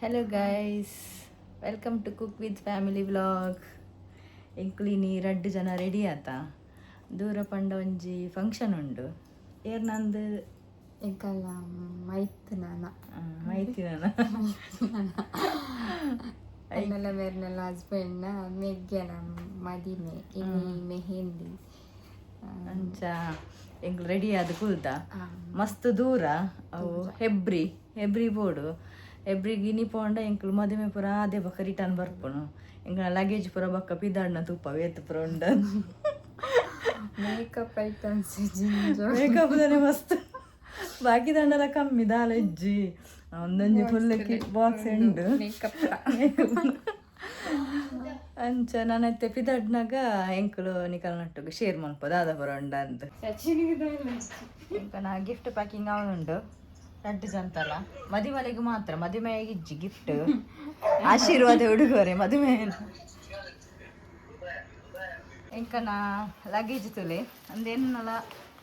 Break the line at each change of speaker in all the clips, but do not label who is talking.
Hello guys, welcome to cook with family vlog. ಎಂಕ್ಲಿನಿ 2 ಜನ ready ಆತ. ದೂರ ಪಂಡ ಒಂಜಿ ಫಂಕ್ಷನ್ ಉಂಡು. ಏರ್ ನಂದು
ಎಂಕಲ್ಲ ಮೈತ್ನನ ಎನ್ನೆಲ್ಲ ಮೇರ್ನೆಲ್ಲ ಹಸ್ಬೆಂಡ್ನ ಮೆಗ್ಗೆನ ಮದಿಮೆ ಇನಿ ಮೆಹಂದಿ
ಅಂಚ ಎಂಕ್ ರೆಡಿ ಆದ ಕೂಲ್ದ ಮಸ್ತ್ ದೂರ ಅವು ಹೆಬ್ರಿ ಬೋಡು ಹೆಬ್ರಿಗೆ ಇನಿ ಪೋಂಡ ಎಂಕ್ಲು ಮದುವೆ ಪೂರ ಅದೇ ಬಕ್ಕ ರಿಟರ್ನ್ ಬರ್ಪುನು. ಎಂಕಲ ಲಗೇಜ್ ಪೂರ ಬಕ್ಕ ಪಿದಾಡ್ನ ತುಪ್ಪ ವೇತ್ ಪೂರ ಉಂಡ.
ಮೇಕಪ್ ಐಟಮ್ಸ್
ಮೇಕಪ್ ದಾನೆ ಮಸ್ತ್ ಬಾಕಿ ದಂಡಲ ಕಮ್ಮಿ ದಾಲ ಇಜ್ಜಿ ಒಂದೊಂಜಿ ಫುಲ್ ಕಿಟ್ ಬಾಕ್ಸ್ ಉಂಡು
ಮೇಕಪ್
ಅಂಚ ನಾನೈತೆ ಪಿದಾಡ್ನಾಗ ಎಂಕುಲು ನಿಕಲ್ ನಟ್ಟುಗು ಶೇರ್ ಮನ್ಪ ದಾದ ಪೂರ ಉಂಡ ಅಂತ. ಎಂಕ ನಾ ಗಿಫ್ಟ್ ಪ್ಯಾಕಿಂಗ್ ಅವನುಂಡು 2 ಜಂತಲ್ಲ ಮದಿಮಲೆಗೆ ಮಾತ್ರ ಮದುವೆಯಾಗಿ ಇಜ್ಜಿ ಗಿಫ್ಟ್ ಆಶೀರ್ವಾದ ಉಡುಗೊರೆ ಮದುವೆ ಎಂಕನ ಲಗೇಜ್ ತುಲೆ ಅಂದೇನಲ್ಲ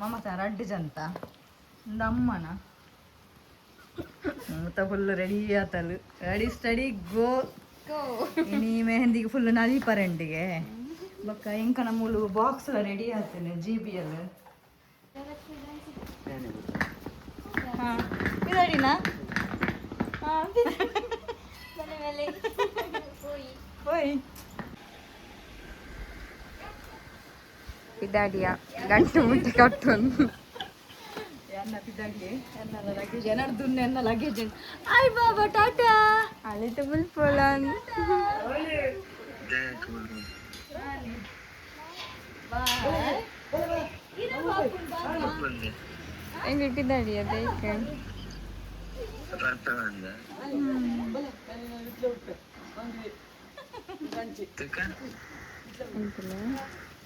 ಮಮತ 2 ಜಂತ ಒಂದು ಅಮ್ಮನ ಮಮತ ಫುಲ್ ರೆಡಿ ಆತಲು ರೆಡಿ ಸ್ಟಡಿ ಗೋ ಇನಿ ಮೆಹಂದಿಗೆ ಫುಲ್ ನಲಿ ಪರಂಡಿಗೆ ಬೊಕ್ಕ ಎಂಕನ ಮೂಲು ಬಾಕ್ಸ್ ರೆಡಿ ಆತೇನೆ GBL ಹಾಂ ಪಿದಾಡಿನಾ ಹೋಯ್
ಪಿದಾಡಿಯ ಗಂಟು ಮುಟ್ಟಿ ಕಟ್ಟೊಂದು
ಎನ್ನ ಪಿದಾಡಿ ಎನ್ನಲ್ಲ ಲಗೇಜ್ ಎನ್ನರ್ದುನ್ನ ಎನ್ನ ಲಗೇಜ್ ಆಯ್ ಬಾಬಾ ಟಾಟಾ
ಅಲ್ಲಿತ ಬುಲ್ ಪೋಲಾನ್ ಹೆಂಗೆ ಪಿದಾಡಿ ಅದಕ್ಕೆ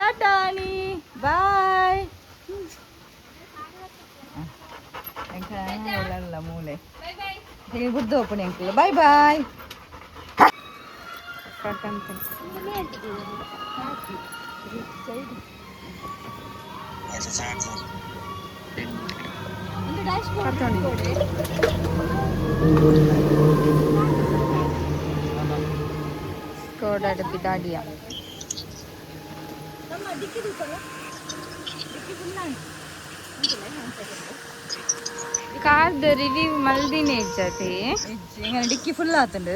ಟಾಟಾನಿ ಬಾಯ್ ಎಂಕಲ್ಲ ಮೂಲೆ ಹೇಗೆ ಬುದ್ಧ ಓಪನ್ ಎಂಕಲ್ ಬಾಯ್ ಬಾಯ್
ಕೋಡಾಡ ಪಿದಾಡಿಯ ಕಾರ್ದು ರಿವ್ಯೂ ಮಲ್ದಿನೇ ಇಜ್ಜತಿ
ಎಂಗನ ಡಿಕ್ಕಿ ಫುಲ್ ಆತುಂಡು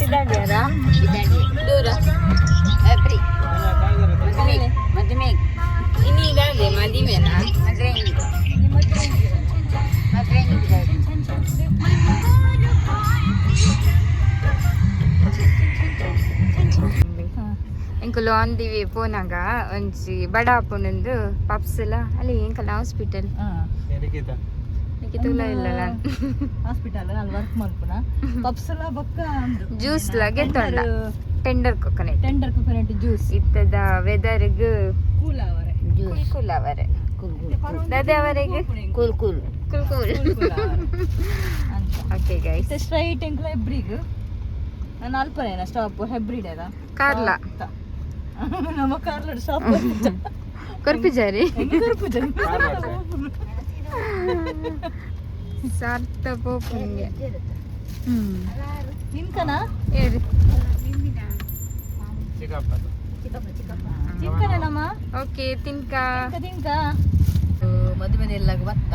ಪಿದಾಡಿಯಾರ ದೂರ ಎಬ್ರಿ ಮದುವೆ ಇನಿ ಇದಾಗೆ ಮದುವೆನಾ ಮದುವೆ ಎಂಕುಲು ಆನ್ ದಿ ವೇ ಪೋನಾಗ ಒಂಜಿ ಬಡಾಪುನಂದು ಪಪ್ಸ್ಲ ಅಲ್ಲಿ ಎಂಕಲ್ಲ ಹಾಸ್ಪಿಟಲ್ ನಿಕಿತುಲ ಇಲ್ಲಲ್ಲ
ಹಾಸ್ಪಿಟಲ್ ನಾನು ವರ್ಕ್ ಮಾಡ್ಪುನ ಪಪ್ಸಲ ಬೊಕ್ಕ
ಜ್ಯೂಸ್ ಲ ಗೆತ್ತೊಂಡ ಟೆಂಡರ್
ಕೊಕೊನಟ್ ಜ್ಯೂಸ್
ಇತ್ತದ ವೆದರ್ಗ್
ಕೂಲಾವರೆ
ಕುಲ್ಕುಲ್ ದದೆ ಅವರೆಗೆ ಕುಲ್ಕುಲ್ ಓಕೆ ಗೈಸ್
ಸ್ಟ್ರೈಟ್ ಎಂಕ್ಲ ಹೆಬ್ರಿಗ್ ನಾನು ಅಲ್ಪನೇನ ಸ್ಟಾಪ್ ಹೆಬ್ರಿಡೇದ
ಕಾರ್ಲ
ನಮ್ಮ ಕಾರ್ಲ ಸ್ಟಾಪ್
ಕೊರ್ಪಿಜಾರಿ ಸಾರ್ಥ ಪೋಪುಂಗೆ
ತಿನ್ಕನ
ಏರಿ
ತಿನ್ಕನೇನಮ್ಮ
ಓಕೆ ತಿನ್ಕ
ಮದುವೆದೆಲ್ಲಾಗ ಬತ್ತ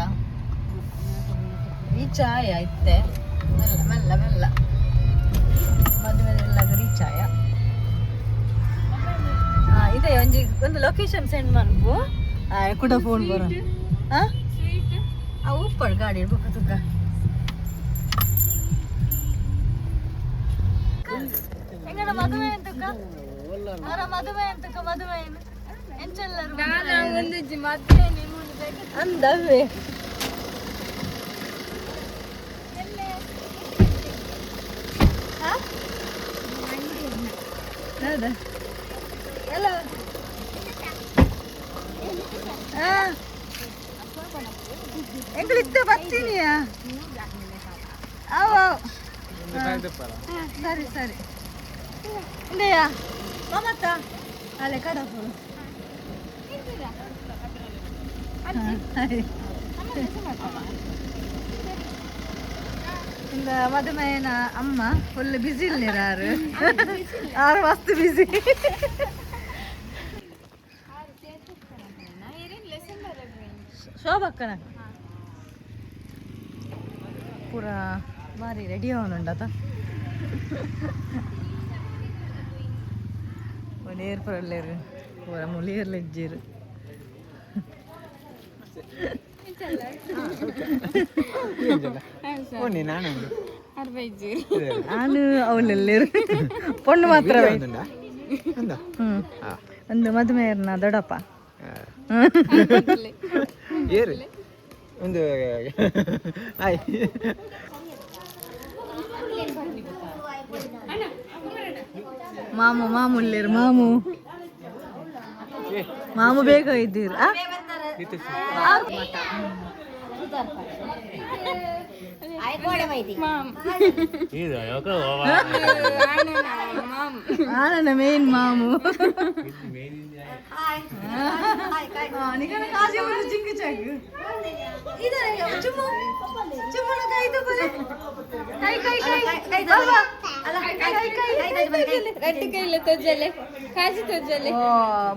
ರೀಚ್ ಆಯ ಇತ್ತೆ ಮೆಲ್ಲ ಮದುವೆದೆಲ್ಲಾಗ ರೀಚ್ ಆಯ ಇದೆ ಒಂದು ಲೊಕೇಶನ್ ಸೆಂಡ್ ಮಾಡ್ಬು ಕೂಡ ಫೋನ್ ಬರೋ ಉಪ್ಪಳು ಗಾಡಿ ಇಡ್ಬೇಕು ತುಕ್ಕ ಹೆಂಗಣ ಮದುವೆ ಅಂತಕ್ಕ ಮದುವೆ ಏನು ಎಂಚೆಲ್ಲರು ಅಂದವೇ ಹೌದಾ ಎಲ್ಲ ಎಂಗಳಿದ್ದ ಬರ್ತೀನಿಯಾ ಅವ ಸರಿ ಇಂದೆಯಾ ಮಮತ ಅಲ್ಲೇ ಕಡಪು ಇಂದ ಮದುಮೆನ ಅಮ್ಮ ಫುಲ್ ಬಿಸಿ ಇಲ್ಲೇರ ಆರು ಮಸ್ತ್ ಬಿಸಿ ಶೋಭಕ್ಕನ ಪೂರ ಬಾರಿ ರೆಡಿ ಅವನುಂಡತ ಒನೇರ್ ಪರಲ್ಲೇರು ಪೂರ ಮುಳಿಯರ್ಲ ಇಜ್ಜೀರು ನಾನು ಅವಳೆಲ್ಲೇರು ಪೊಣ್ಣು ಮಾತ್ರ ಒಂದು ಮದುವೆಯರ್ನ ದೊಡ್ಡಪ್ಪ
ಒಂದು
ಮಾಮು ಮಾಮುಲ್ಲೇರು ಮಾಮು ಮಾಮು ಬೇಗ ಇದ್ದೀರು ಆನನ ಮೇನ್ ಮಾಮು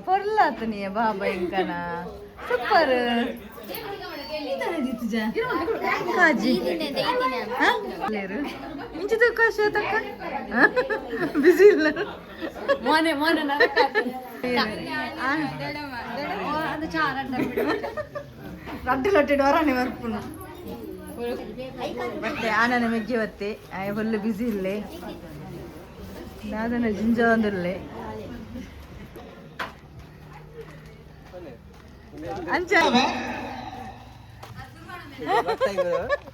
పొరలాత నీ బాబా ఇంకానా సూపర్ కాజీ లేరు ఇంచి తక్కువ తక్క బిజీ మోనే మోనే ರಡ್ಡು ಲೊಟ್ಟೆಡು ವರಾನೆ ಬರ್ಪುನು ಮತ್ತೆ ಆನನ ಮೆಜ್ಜೆ ಬತ್ತೆ ಫುಲ್ ಬಿಸಿ ಇಲ್ಲೇ ದಾದನ ಜಿಂಜ ಒಂದಿರ್ಲೆ ಅಂಚ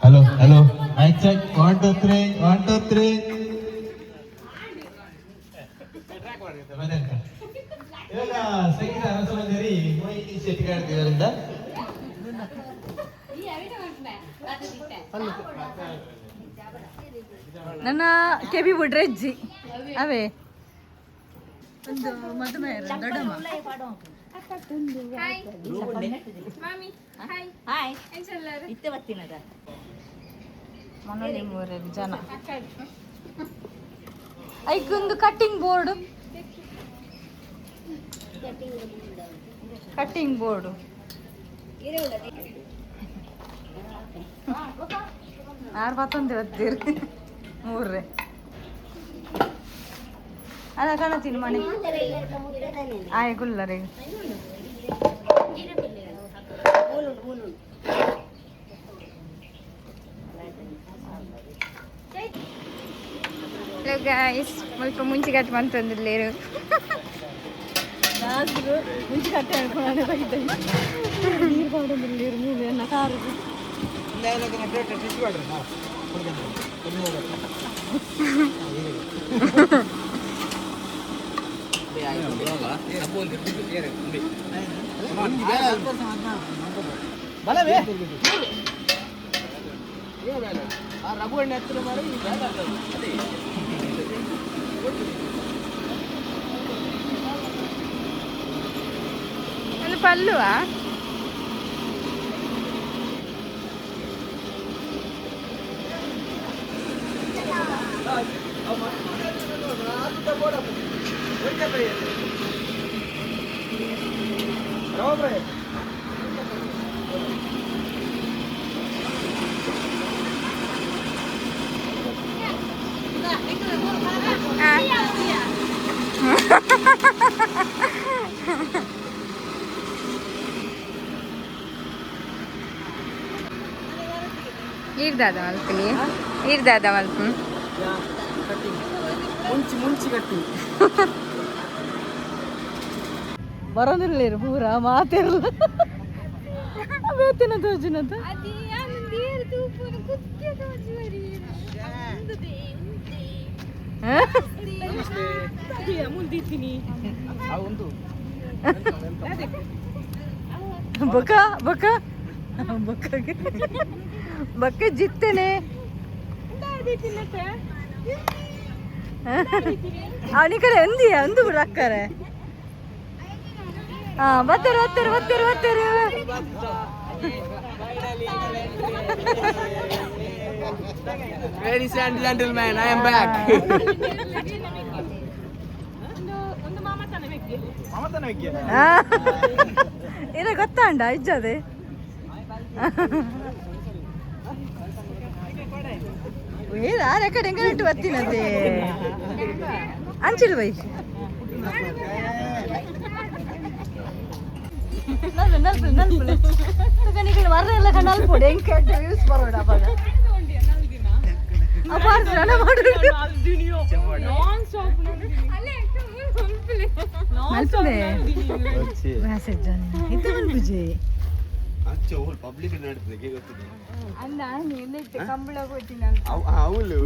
ಹಲೋ ಹಲೋ ಮೈಕ್ ಚೆಕ್ 1 2 3 1 2 3 ಇವಾಗ ಸಂಗೀತ ಅರಸಮಂದಿರಿ ಮೊಯ್ಲಿ ಶೆಟ್ಟಿ ಕಾಡ್ತಿದ್ದರಿಂದ
ನನ್ನ ಕೆಬಿ ಬಿಡ್ರೆ ಅಜ್ಜಿ ಅವೇ ಒಂದು ಮದುವೆ ದೊಡ್ಡಮ್ಮ ಮನೋಲಿ ಮೂರಲ್ಲಿ ಜನ ಐಕೊಂದು ಕಟ್ಟಿಂಗ್ ಬೋರ್ಡ್ ಯಾರು ಬತ್ತಂತ ಬರ್ತೀರಿ ಮೂರ್ರೆ ಅದ ಕಾಣತೀನಿ ಮನೆ ಆಯ್ ಗುಲ್ಲರೆ
ಗೈಸ್ ಸ್ವಲ್ಪ ಮುಂಚೆ ಕಟ್ ಬಂತಂದಿರ್ಲೇರು
ಮುಂಚೆ ಕಟ್ಟೆ ಅನ್ಕೊಂಡೆ ಬೈತಾರೆ ನೀರು ಮಾಡೋದಿಲ್ಲೇರು ಮೂವಿ ಅನ್ನ ಕಾರು
ಒಂದು ಪಲ್ಲುವಾ ಈರ್ದಾದ ಮಲ್ಪನಿ ಈರ್ದಾದ ಮಲ್ಪು
ಮುಂಚಿ ಕಟ್ಟಿ
ಬರೋದಿಲ್ಲೇರು ಪೂರ ಮಾತಿರಲ್ಲ ಬೇತಿನ ತೋಜಿನದ ಬೊಕ್ಕ ಬೊಕ್ಕ ಬೊಕ್ಕಗೆ ಬೊಕ್ಕ ಜಿತ್ತೇನೆ ಅವನಿಕಡೆ ಎಂದಿಯ ಒಂದು ಬಿಡು ಅಕ್ಕರೆ ಬತ್ತರು ಬತ್ತರು ಬತ್ತರು ಬತ್ತರು
Ladies and gentlemen, I am back.
ಏನ ಗೊತ್ತಾಂಡ ಇಜ್ಜದೆ ಆರೆ ಕಡೆ ಹೆಂಗಟ್ಟು ಬತ್ತಿನದೆ ಅಂಚಿಲ್ ಬೈ ನಲ್ಪು ನಲ್ಪು ಮರ ಎಲ್ಲ ನಲ್ಪೊಡೆ ಹೆಂಗ್ ಕೆಟ್ಟ ಯೂಸ್ ಬರೋಣ ಅವಾಗ
ಅವಳು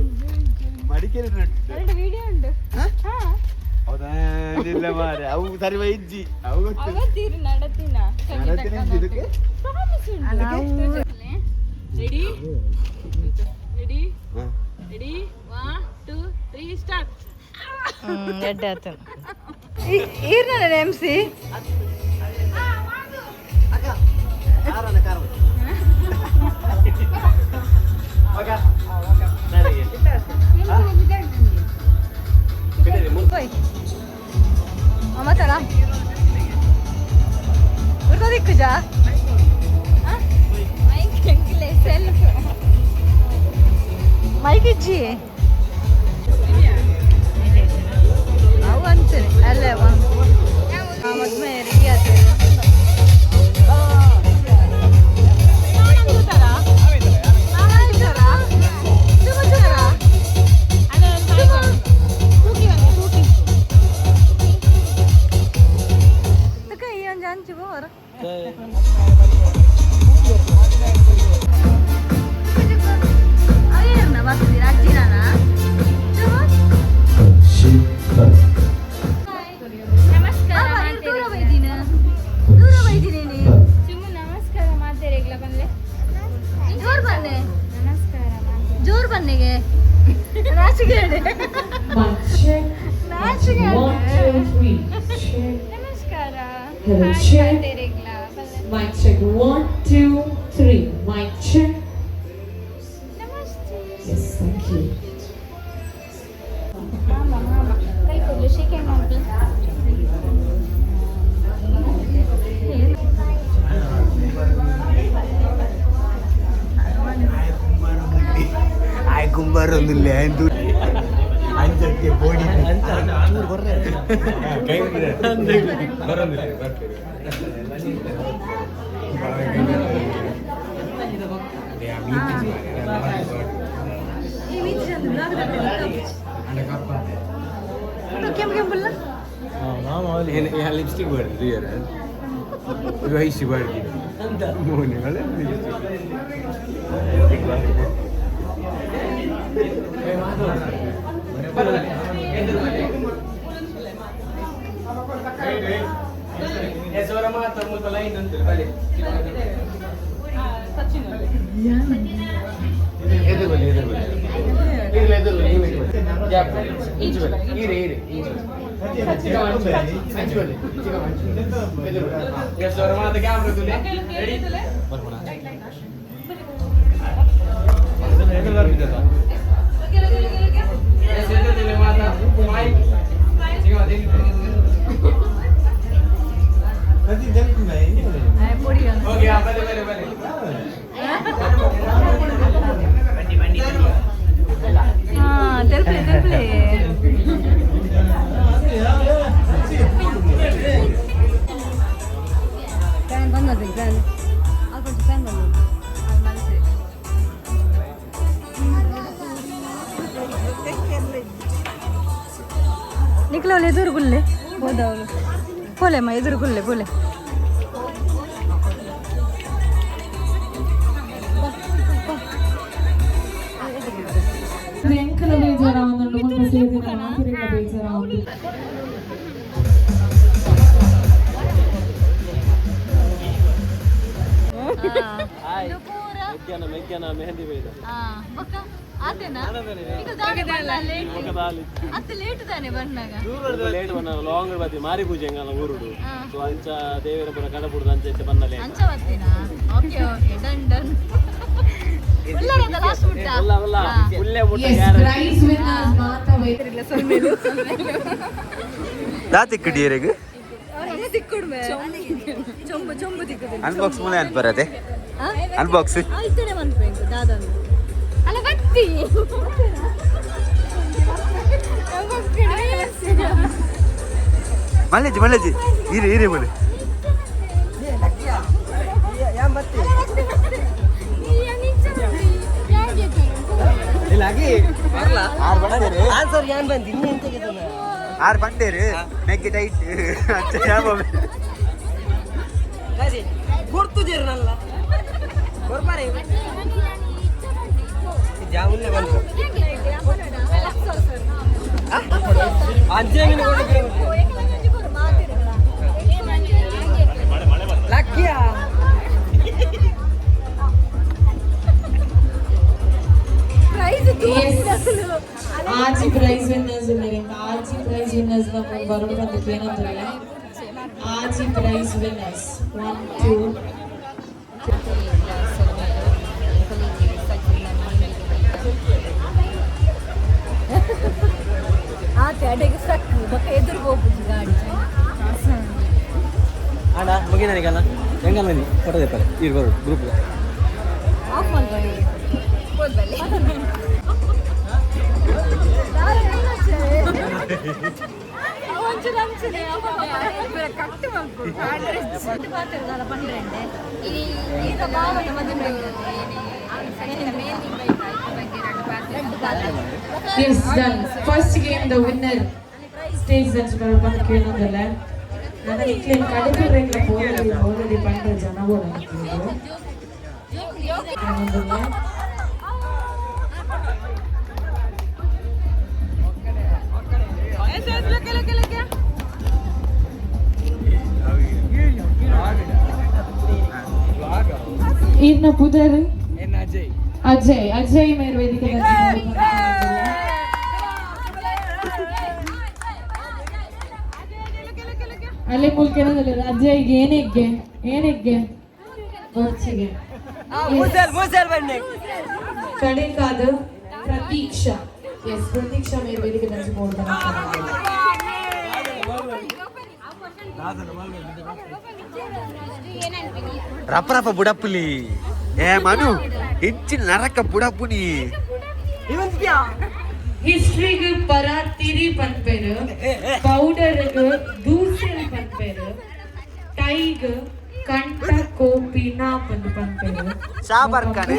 ಮಡಿಕೇರಿ
ವಿಡಿಯೋ ಉಂಟು
ಹೌದಿಲ್ಲ ಮಾರೆ ಅವು ಸರಿ ವೈಜ್ಜಿ ಅವು
ಅವತ್ತೀರಿ ನಡತಿನ
ಇದಕ್ಕೆ
ರೆಡಿ ರೆಡಿ ರೆಡಿ 1 2 3 ಸ್ಟಾರ್ಟ್
ಎಡ್ಡೆ ಆತು ಈರ್ನ MC ಮತ್ತಲ್ಲ ಉರ್ಕೋದಿಕ್ಕು ಜಾ ಮೈಕ್ ಇಜ್ಜಿ ಅವು ಅಂತೀನಿ ಅಲ್ಲೇ ಮದ್ಮೆ ರೆಡಿ ಆಗ್ತದೆ ಜೋರ್ ಬನ್ನಿಗೆ ನಾಚಿಕೆ
Mic check 1 2 3 mic check yes thank you
ಆಯ್ ಕುಂಬಾರೊಂದಿಲ್ಲ ಅಂಜಕ್ಕೆ ಬೋಡಿ ಕೈ ಬರೋದಿಲ್ಲ ಲಿಪ್ಸ್ಟಿಕ್ ಬರ್ತೀವಿ ವಯಸ್ಸು ಬರ್ತೀವಿ ಮೋನಿಗಳ
निकलो एदुर गुल्ले बोले माँ एदुर गुल्ले बोले
వెంకల బేజారావుందండి మొన్న సేదిన మాతిరిక బేజారావుంది
మెక్యాన మెహందీ వేద
ಆತೇನಾ ಈಗ ದಾನೆ ಬನ್ನಲೆ ಅತ್ತ ಲೇಟ್ ತಾನೆ ಬನ್ನಾಗ
ಲೇಟ್ ಬನ್ನ ಲಾಂಗ್ ಬತ್ತಿ ಮಾರಿ ಪೂಜೆ ಎಂಗಲ ಊರುಡು ಸೊ ಅಂಚ ದೇವರ ಪುರ ಕಡಪುಡು ಅಂಚ ಬನ್ನಲೆ
ಅಂಚ ಬತ್ತಿನಾ ಓಕೆ ಓಕೆ ಡನ್ ಡನ್ ಉಳ್ಳಾರದ ಲಾಸ್ಟ್ ಬಿಟ್ಟು
ಫುಲ್ಲೇ
ಪ್ರೈಸ್ ವಿನ್ನರ್ಸ್ ಮಾತಾ
ದಾತಿಕ್ಕಡಿಯರಿಗೆ
ಚೊಂಬು ಚೊಂಬು ತಿಕ್ಕುದು
ಅನ್ಬಾಕ್ಸ್ ಮೂಲೆ ಅಂತ ಬರದೆ ಅನ್ಬಾಕ್ಸ್
ಆಯ್ತೇನೆ ಮನ್ಪೇಂಕು ದಾದನ್ನು
ಅಲ್ಲ ಬತ್ತಿ
ಮಲ್ಲೇಜಿ ಮಲ್ಲೇಜಿ ಇರಿ ಮನೆ ಆರು ಬಂಡೇರು ನೆಗ್ಗೆ ಟೈಟ್
ಆಜಿ ಪ್ರೈಸ್ ವಿನ್ನರ್ಸ್ ಇದ್ದಾರೆ ಆಜಿ ಪ್ರೈಸ್ ವಿನ್ನರ್ಸ್ ನಮ್ಮ ಬರೋದಕ್ಕೆ ಏನಂದ್ರೆ ಆಜಿ ಪ್ರೈಸ್ ವಿನ್ನರ್ಸ್ 1 2
ಆತೆ ಅಡೆಗೆ ಸ್ಟಕ್ ಬಕ್ಕ ಎದುರು ಹೋಗ್ಬೋದು ಗಾಡಿ
ಅಣ್ಣ ಮುಗಿ ನನಗಲ್ಲ ಹೆಂಗಲ್ಲ ನೀ ಫೋಟೋ ತೆಪ್ಪಾರೆ ಇರ್ಬೋದು ಗ್ರೂಪ್
ಆಫ್ ಮಾಡ್ಕೊಳ್ಳಿ
Yes, done. First game, the winner stays and ಬಂದಕ್ಕೆ ಏನಂದ್ರೆ ನಾನು ಇಲ್ಲಿ ಕಡಿಮೆ ರೇಟ್ಲ ಹೋಗಲಿ ಬಂದ ಜನಗಳು ಇನ್ನ ಪುದರ್ ಅಜಯ್ ಮೇರ್ ವೇದಿಕೆ ಅಲ್ಲೇ ಮುಲ್ಕೆನದಲ್ಲಿ ಅಜಯ್ಗೆ ಏನೆಗ್ಗೆ ಖರ್ಚಿಗೆ ಕಡೆಗಾದ ಪ್ರತೀಕ್ಷಾ ಎಸ್ ಪ್ರತೀಕ್ಷಾ ಮೇರ್ ವೇದಿಕೆ
ರಪ್ಪ ಬುಡಪ್ಪುಲಿ ಏ ಮನು ಹೆಚ್ಚಿನ ನರಕ ಬುಡಪ್ಪುನಿ
ಹಿಸ್ಟ್ರಿಗೆ ಪರ ತಿರಿ ಪನ್ಪೇರು ಪೌಡರ್ಗೆ ದೂಸೆಲ್ ಪನ್ಪೇರು ಟೈಗ್ ಕಂಠ ಕೋಪಿನ ಪನ್ಪೇರು
ಸಾಬರ್ ಕಣೆ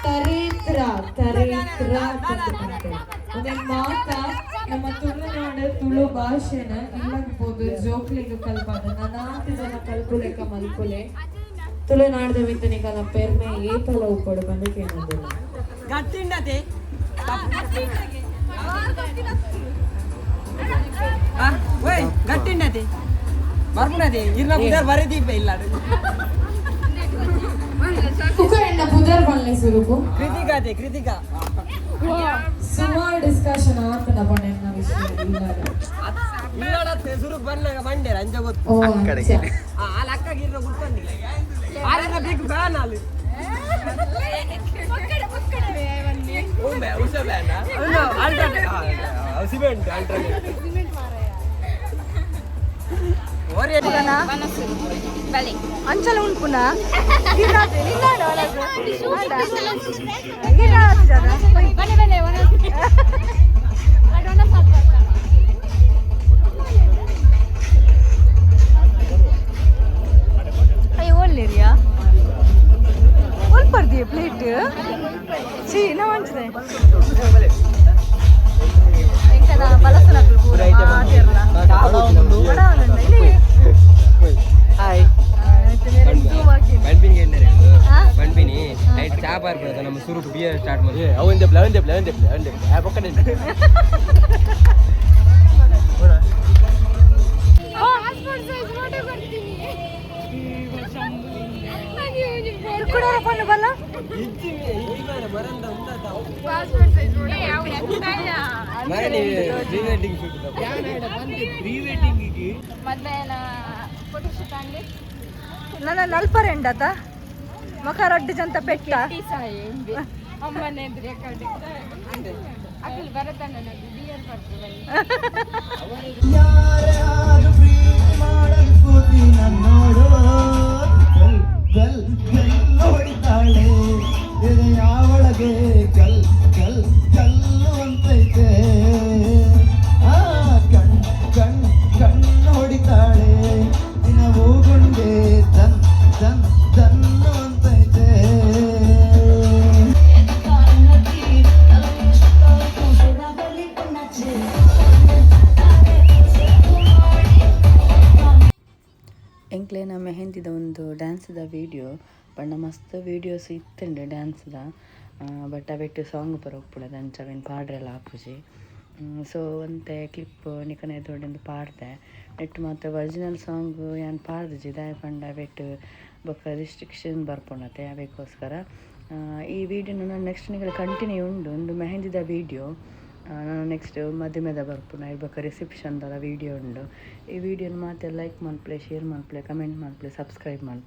ತರೇತ್ರ ಪನ್ಪೇರು ಅದೇ ಮಾತಾ ನಮ್ಮ ತುಳುನಾಡು ತುಳು ಭಾಷೆನ ಇಲ್ಲಬಹುದು ಜೋಕ್ಲಿಗೆ ಕಲ್ಪಾದ ನಾಲ್ಕು ಜನ ಕಲ್ಪುಲೆಕ ಮಲ್ಪುಲೆ ತುಳುನಾಡದ ವಿತ್ತನಿಕಲ ಪೆರ್ಮೆ ಏಪಲ ಉಪ್ಪಡು ಬಂದಕ್ಕೆ ಏನಂದಿಲ್ಲ
ಗಟ್ಟಿಂಡತೆ ಬರ್ಬಿಡದೆ ಇರ್ನ ಬುದರ್ ಬರೀದೀಪ ಇಲ್ಲ
ಕುಕ್ಕಣ್ಣ ಪುದರ್ ಬಲ್ಲೆ ಸುರುಕು
ಕೃತಿಕಾ
ಸುಮಾರು ಡಿಸ್ಕಷನ್ ಆಗ್ತದ ಬಣ್ಣ ವಿಷಯ
ಇಲ್ಲ ಸುರುಕ್ ಬಂದಾಗ ಬಂಡೇರ ಅಂಜ ಗೊತ್ತು
ಓ
ಅಲ್ಲಿ ಅಕ್ಕಗೆ ಇರ್ನ ಗುಡ್ಕೊಂಡಿ ಆದ್ರೆ ಬೇಕು ಬ್ಯಾನ್ ಅಲ್ಲಿ ಸಿಮೆಂಟ್
ಅಂಚಲ ಉಂಟುನಾ ಅಯ್ಯೋ ಒಳ್ಳೆರಿಯಾ ಒಲ್ಪರ್ದಿಯ ಪ್ಲೇಟ್ ಸಿ ನಾವು ಅಂಚಿದೆ
ಬಣ್ಬಿನಿ ನೈಟ್ ಚಾಪ್ ಆಗ್ಬಿಡುತ್ತೆ ನಮ್ಮ ಸುರುಕು ಬಿಯರ್ ಸ್ಟಾರ್ಟ್ ಮಾಡಿ
ಅವನ್ ದೆಪ್ಲೆ ಪಕ್ಕನೆ
ನನ್ನ ನಲ್ಪರೆಂಡತ ಮಕ ರಡ್ಡು ಜಂತ ಪೆಟ್ಟ
ಅಮ್ಮನ ಎದುರು ಅಕ್ಕಲ್ಲಿ ಬರತಾನ ನನಗೆ ಬಿಯರ್ ಬರ್ತದೆ
ಯಾರ್ಯಾರು ಪ್ರೀತಿ ಮಾಡಲು ಕೂತಿ ನನ್ನೋಡು ಗಲ್ ಗಲ್ ಗಲ್ ಹೊಡಿತಾಳೆ ಯಾವಳಗೆ ಗಲ್ ಗಲ್ ಗಲ್ಲು ಅಂತೈತೆ ಆ ಕಣ್ ಕಣ್ ಕಣ್ಣು ಹೊಡಿತಾಳೆ ದಿನವೂ ಗುಂಡೆ ದನ್ ದನ್ ದನ್ನು ಅಂತೈತೆ
ಎಂಕ್ಲೇನ ಮೆಹಂದಿದ ಒಂದು ಡ್ಯಾನ್ಸ್ದ ವೀಡಿಯೋ ಪಂಡ ಮಸ್ತ್ ವೀಡಿಯೋಸ್ ಇತ್ತಂಡು ಡ್ಯಾನ್ಸ್ದ ಬಟ್ ಅವೆಟ್ಟು ಸಾಂಗ್ ಬರೋಕ್ಪುಳ ದಂಚವೆನ್ ಪಾಡ್ರೆಲ್ಲ ಆಪುಜಿ ಸೊ ಒಂತೆ ಕ್ಲಿಪ್ ನಿಕನೆ ದೊಡ್ಡಂದು ಪಾಡ್ದೆ ನೆಟ್ಟು ಮತ್ತು ಒರಿಜಿನಲ್ ಸಾಂಗ್ ಏನು ಪಾಡ್ದಜಿ ದಾಯ ಪಂಡ ಅವೆಟ್ಟು ಬೊಕ್ಕ ರಿಸ್ಟ್ರಿಕ್ಷನ್ ಬರ್ಪುಣತೆ ಅದಕ್ಕೋಸ್ಕರ ಈ ವಿಡಿಯೋನ ನಾನು ನೆಕ್ಸ್ಟ್ ನಿಮಗೆ ಕಂಟಿನ್ಯೂ ಉಂಡು ಒಂದು ಮೆಹಂದಿದ ವೀಡಿಯೋ ನಾನು ನೆಕ್ಸ್ಟ್ ಮದುವೆದ ಬರ್ಪುನ ಇರ್ಬೇಕು ರಿಸೆಪ್ಷನ್ದ ವೀಡಿಯೋ ಉಂಡು ಈ ವಿಡಿಯೋನ ಮಾತ್ರ ಲೈಕ್ ಮನ್ಪ್ಲೆ ಶೇರ್ ಮನ್ಪ್ಲೆ ಕಮೆಂಟ್ ಮನ್ಪ್ಲೆ ಸಬ್ಸ್ಕ್ರೈಬ್ ಮನ್ಪ್ಲೆ